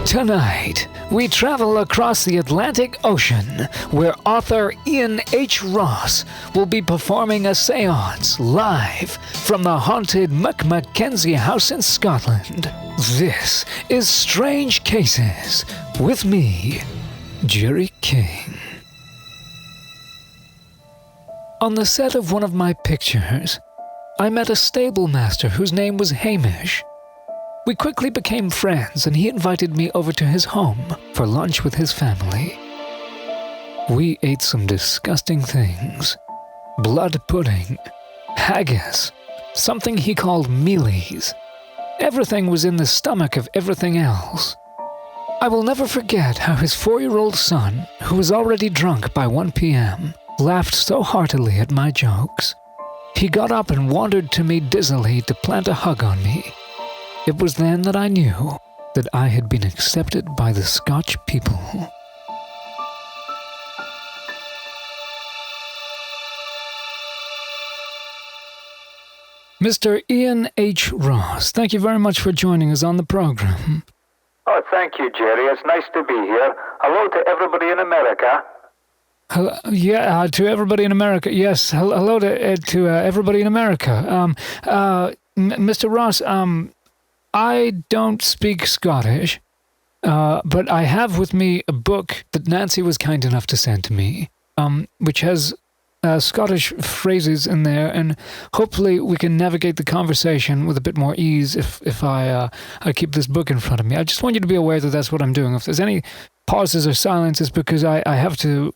Tonight, we travel across the Atlantic Ocean, where author Ian H. Ross will be performing a séance live from the haunted McMackenzie House in Scotland. This is Strange Cases, with me, Gerry King. On the set of one of my pictures, I met a stable master whose name was Hamish. We quickly became friends, and he invited me over to his home for lunch with his family. We ate some disgusting things. Blood pudding, haggis, something he called mealies. Everything was in the stomach of everything else. I will never forget how his 4-year-old son, who was already drunk by 1 p.m., laughed so heartily at my jokes. He got up and wandered to me dizzily to plant a hug on me. It was then that I knew that I had been accepted by the Scotch people. Mr. Ian H. Ross, thank you very much for joining us on the program. Oh, thank you, Gerry. It's nice to be here. Hello to everybody in America. To everybody in America. Yes, hello to everybody in America. Mr. Ross, I don't speak Scottish, but I have with me a book that Nancy was kind enough to send to me, which has Scottish phrases in there, and hopefully we can navigate the conversation with a bit more ease if I keep this book in front of me. I just want you to be aware that that's what I'm doing. If there's any pauses or silences, because I have to,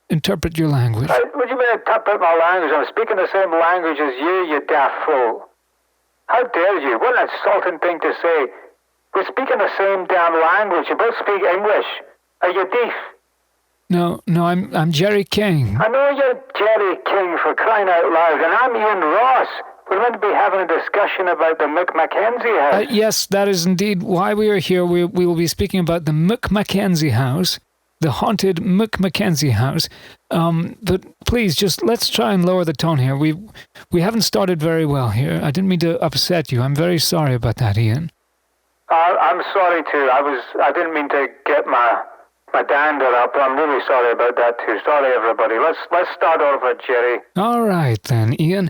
interpret your language. What do you mean interpret my language? I'm speaking the same language as you daft fool. How dare you? What an insulting thing to say. We're speaking the same damn language. You both speak English. Are you deaf? No, I'm Gerry King. I know you're Gerry King, for crying out loud, and I'm Ian Ross. We're meant to be having a discussion about the McMackenzie House. Yes, that is indeed why we are here. We will be speaking about the McMackenzie House, the haunted McMackenzie House. But please, just let's try and lower the tone here. We haven't started very well here. I didn't mean to upset you. I'm very sorry about that, Ian. I'm sorry too. I didn't mean to get my dander up. I'm really sorry about that too. Sorry, everybody. Let's start over, Gerry. All right then, Ian.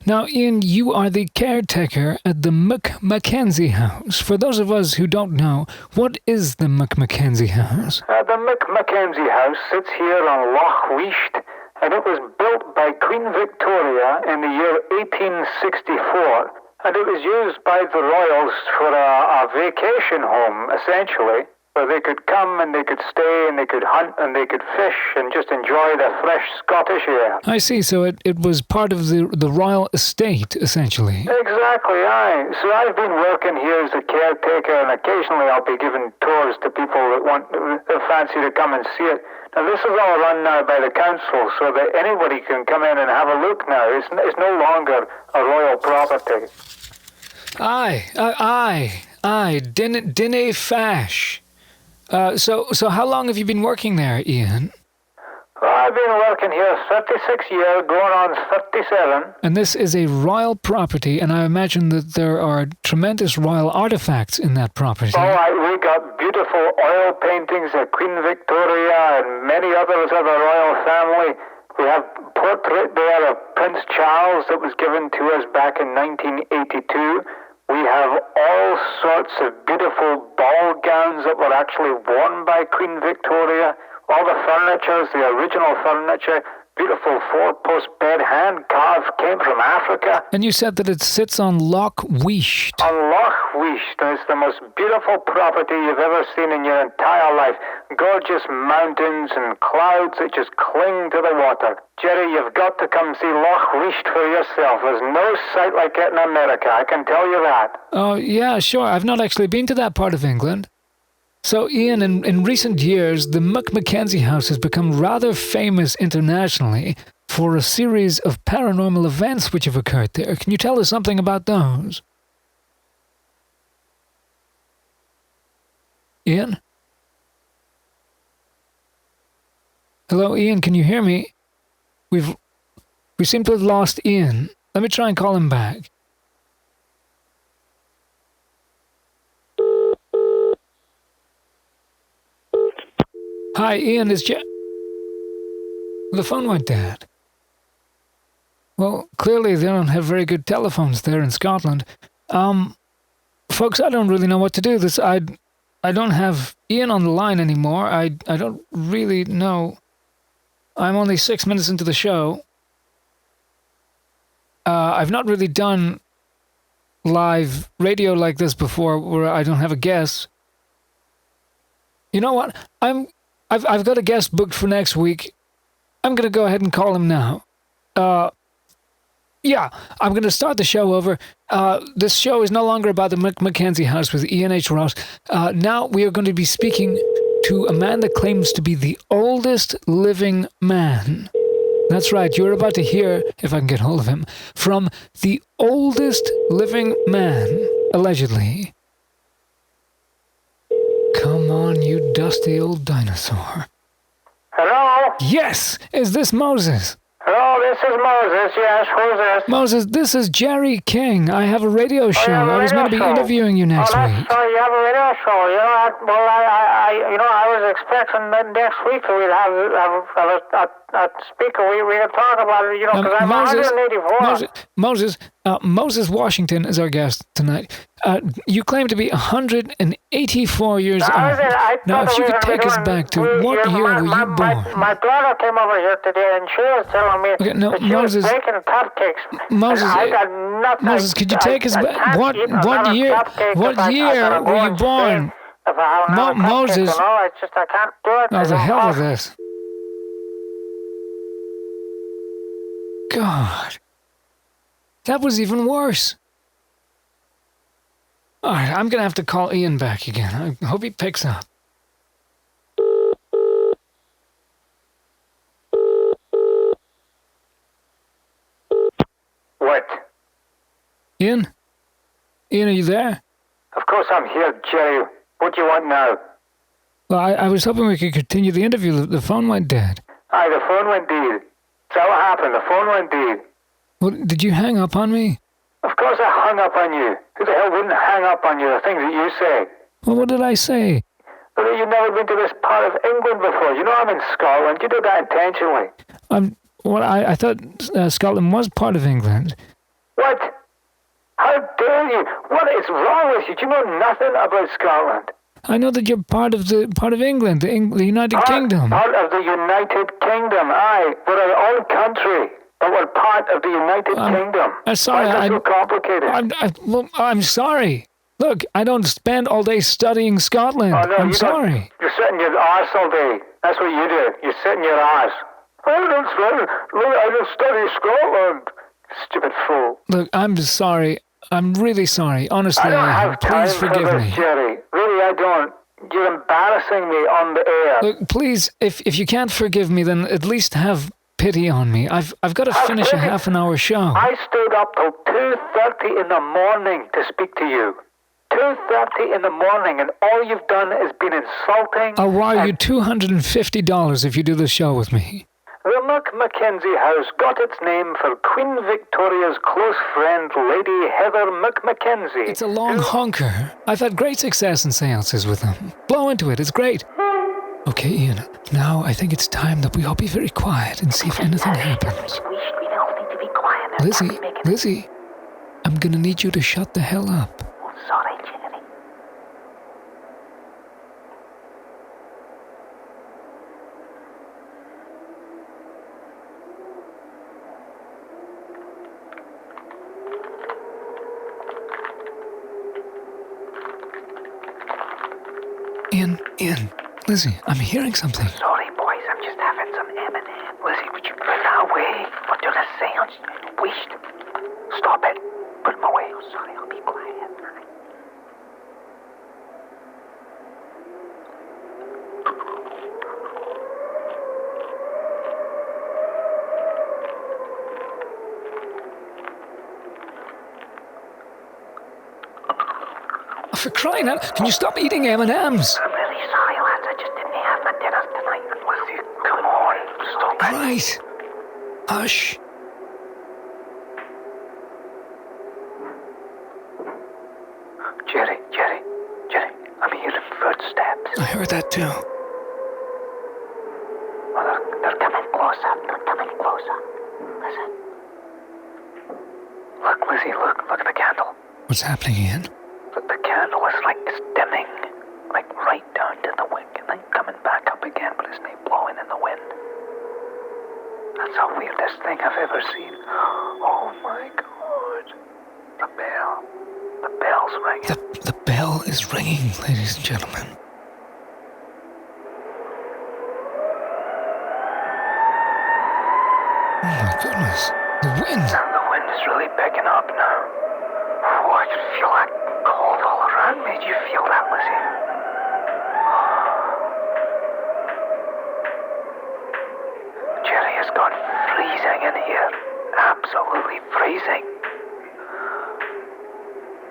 Now, Ian, you are the caretaker at the McMackenzie House. For those of us who don't know, what is the McMackenzie House? The McMackenzie House sits here on Loch Wicht, and it was built by Queen Victoria in the year 1864, and it was used by the royals for a vacation home, essentially, where they could come and they could stay and they could hunt and they could fish and just enjoy the fresh Scottish air. I see, so it was part of the royal estate, essentially. Exactly, aye. So I've been working here as a caretaker, and occasionally I'll be giving tours to people that fancy to come and see it. Now this is all run now by the council, so that anybody can come in and have a look now. It's no longer a royal property. Aye, dinna fash. So how long have you been working there, Ian? Well, I've been working here 36 years, going on 37. And this is a royal property, and I imagine that there are tremendous royal artifacts in that property. Oh, we got beautiful oil paintings of Queen Victoria and many others of the royal family. We have a portrait there of Prince Charles that was given to us back in 1982. We have all sorts of beautiful ball gowns that were actually worn by Queen Victoria. All the furniture, the original furniture, beautiful 4-post bed, hand-carved, came from Africa. And you said that it sits on Loch Wicht. On Loch Wicht, and it's the most beautiful property you've ever seen in your entire life. Gorgeous mountains and clouds that just cling to the water. Gerry, you've got to come see Loch Wicht for yourself. There's no sight like it in America, I can tell you that. Oh, yeah, sure. I've not actually been to that part of England. So, Ian, in recent years, the McMackenzie House has become rather famous internationally for a series of paranormal events which have occurred there. Can you tell us something about those? Ian? Hello, Ian, can you hear me? We seem to have lost Ian. Let me try and call him back. Hi, Ian, is The phone went dead. Well, clearly they don't have very good telephones there in Scotland. Folks, I don't really know what to do. I don't have Ian on the line anymore. I don't really know. I'm only 6 minutes into the show. I've not really done live radio like this before where I don't have a guest. You know what? I've got a guest booked for next week. I'm going to go ahead and call him now. Yeah, I'm going to start the show over. This show is no longer about the McMackenzie House with Ian H. Ross. Now we are going to be speaking to a man that claims to be the oldest living man. That's right, you're about to hear, if I can get hold of him, from the oldest living man, allegedly. Come on, you dusty old dinosaur. Hello? Yes! Is this Moses? Hello, this is Moses. Yes, who's this? Moses, this is Gerry King. I have a radio show. I was going to be interviewing you next week. So you have a radio show. You know, I was expecting that next week that we'd have a speaker. We could talk about it, because I'm 184. Moses Washington is our guest tonight. You claim to be 184 years old. Now, if you could take us back to what year were you born? My daughter came over here today, and she was telling me that she was baking cupcakes. I got nothing. Moses, could you take us back? What year were you born? Moses. I can't do it. Oh, the hell with this. God. That was even worse. All right, I'm going to have to call Ian back again. I hope he picks up. What? Ian? Ian, are you there? Of course I'm here, Jerry. What do you want now? Well, I was hoping we could continue the interview. The phone went dead. Aye, the phone went dead. So what happened? The phone went dead. Well, did you hang up on me? Of course I hung up on you. Who the hell wouldn't hang up on you, the things that you say? Well, what did I say? Well, you've never been to this part of England before. You know I'm in Scotland. You did that intentionally. I thought Scotland was part of England. What? How dare you? What is wrong with you? Do you know nothing about Scotland? I know that you're part of England, the United Kingdom. Part of the United Kingdom, aye. We're our own country, but we're part of the United Kingdom. I'm sorry. Why is it so complicated? I'm sorry. Look, I don't spend all day studying Scotland. Oh, no, I'm sorry. You're sitting your arse all day. That's what you do. You sit in your arse. I don't study Scotland. Stupid fool. Look, I'm sorry. I'm really sorry. Honestly, I don't have time please forgive for this, me. Jerry. Really, I don't. You're embarrassing me on the air. Look, please, if you can't forgive me, then at least have pity on me. I've got to finish a half-an-hour show. I stayed up till 2:30 in the morning to speak to you. 2:30 in the morning, and all you've done is been insulting. I'll wire you $250 if you do the show with me. The McMackenzie House got its name for Queen Victoria's close friend, Lady Heather McMackenzie. It's a long honker. I've had great success in seances with them. Blow into it, it's great. Okay, Ian, now I think it's time that we all be very quiet and see if anything happens. We all need to be quiet. Lizzie, I'm gonna need you to shut the hell up. Oh, sorry, Jerry. Ian, Lizzie, I'm hearing something. Sorry, boys, I'm just having some M&M. Lizzie, would you put that away? We're doing a seance. Wished. Stop it. Put them away. Oh, sorry, I'll be quiet. Oh, for crying out, can you stop eating M&Ms? I'm really sorry, lads. I just didn't have my dinner tonight. Lizzie, come on. Stop it. Right. Hush. Jerry, I'm hearing footsteps. I heard that too. What's happening, Ian? The candle is like dimming, like right down to the wick, and then coming back up again, but it's not blowing in the wind. That's the weirdest thing I've ever seen. Oh my God. The bell. The bell's ringing. The bell is ringing, ladies and gentlemen. Oh my goodness. The wind. And the wind is really picking up now. Oh, I can feel that cold all around me. Do you feel that, Lizzie? Gerry has gone freezing in here. Absolutely freezing.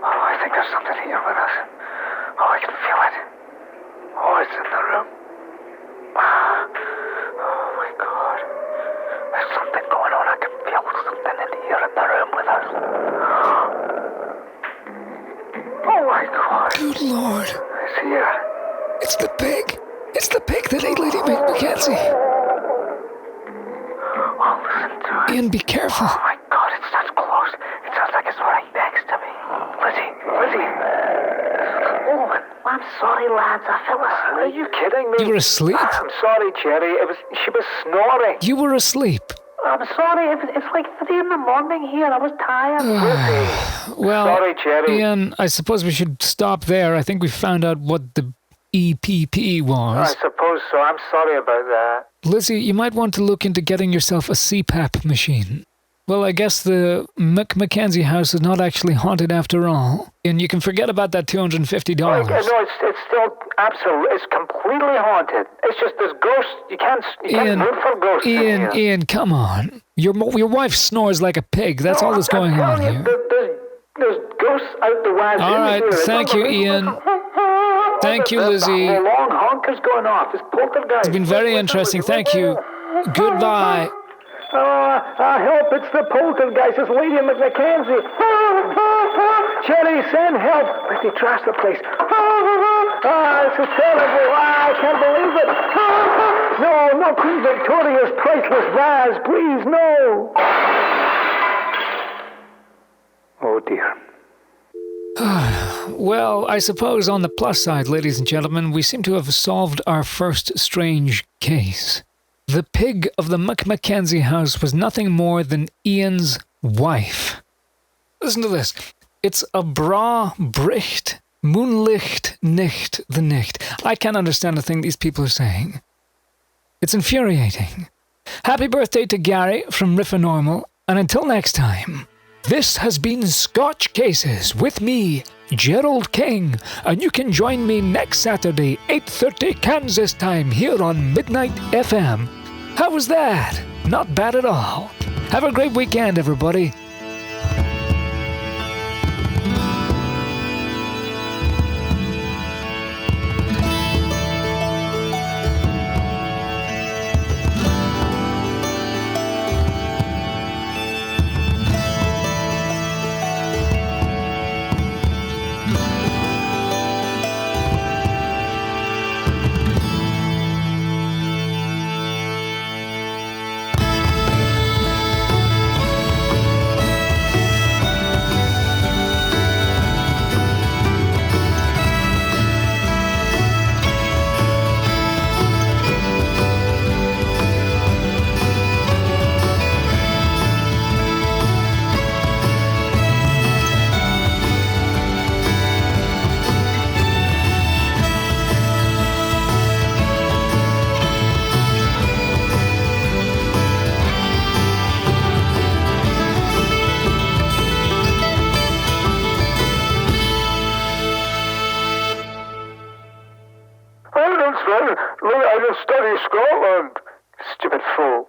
Oh, I think there's something here with us. Oh, I can feel it. Oh, it's in the room. Oh my God. There's something going on. I can feel something in here in the room with us. Oh my God. Good Lord. It's here. It's the pig. It's the pig that ate Lady McMackenzie. Oh, listen to it. Ian, be careful. Oh my God, it's that close. It sounds like it's right next to me. Lizzie. Oh, I'm sorry, lads. I fell asleep. Are you kidding me? You were asleep? I'm sorry, Gerry. She was snoring. You were asleep. I'm sorry. It's like 3 in the morning here. I was tired. Well, Sorry, Gerry. Ian, I suppose we should stop there. I think we found out what the EPP I was. suppose so. I'm sorry about that. Lizzie, you might want to look into getting yourself a CPAP machine. Well, I guess the McMackenzie house is not actually haunted after all. And you can forget about that $250. No, it's still absolutely, it's completely haunted. It's just there's ghosts. You can't root for ghosts in here. Ian, come on. Your wife snores like a pig. That's all that's going on here. There's ghosts out the wazoo. All right, thank you, Ian. Thank you, Lizzie. The long honkers going off. It's poltergeist. It's been very interesting. Thank you. Goodbye. Help, it's the poltergeist. It's Lady McMackenzie. Gerry, send help. Lizzie, trash the place. This is terrible. I can't believe it. No, Queen Victoria's priceless vase. Please, no. Oh, dear. Well, I suppose on the plus side, ladies and gentlemen, we seem to have solved our first strange case. The pig of the McMackenzie house was nothing more than Ian's wife. Listen to this. It's a bra bricht, moonlicht nicht the nicht. I can't understand a thing these people are saying. It's infuriating. Happy birthday to Gary from Riffanormal, and until next time, this has been Scotch Cases with me, Gerald King, and you can join me next Saturday, 8:30 Kansas time, here on Midnight FM. How was that? Not bad at all. Have a great weekend, everybody. I didn't study Scotland. Stupid fool.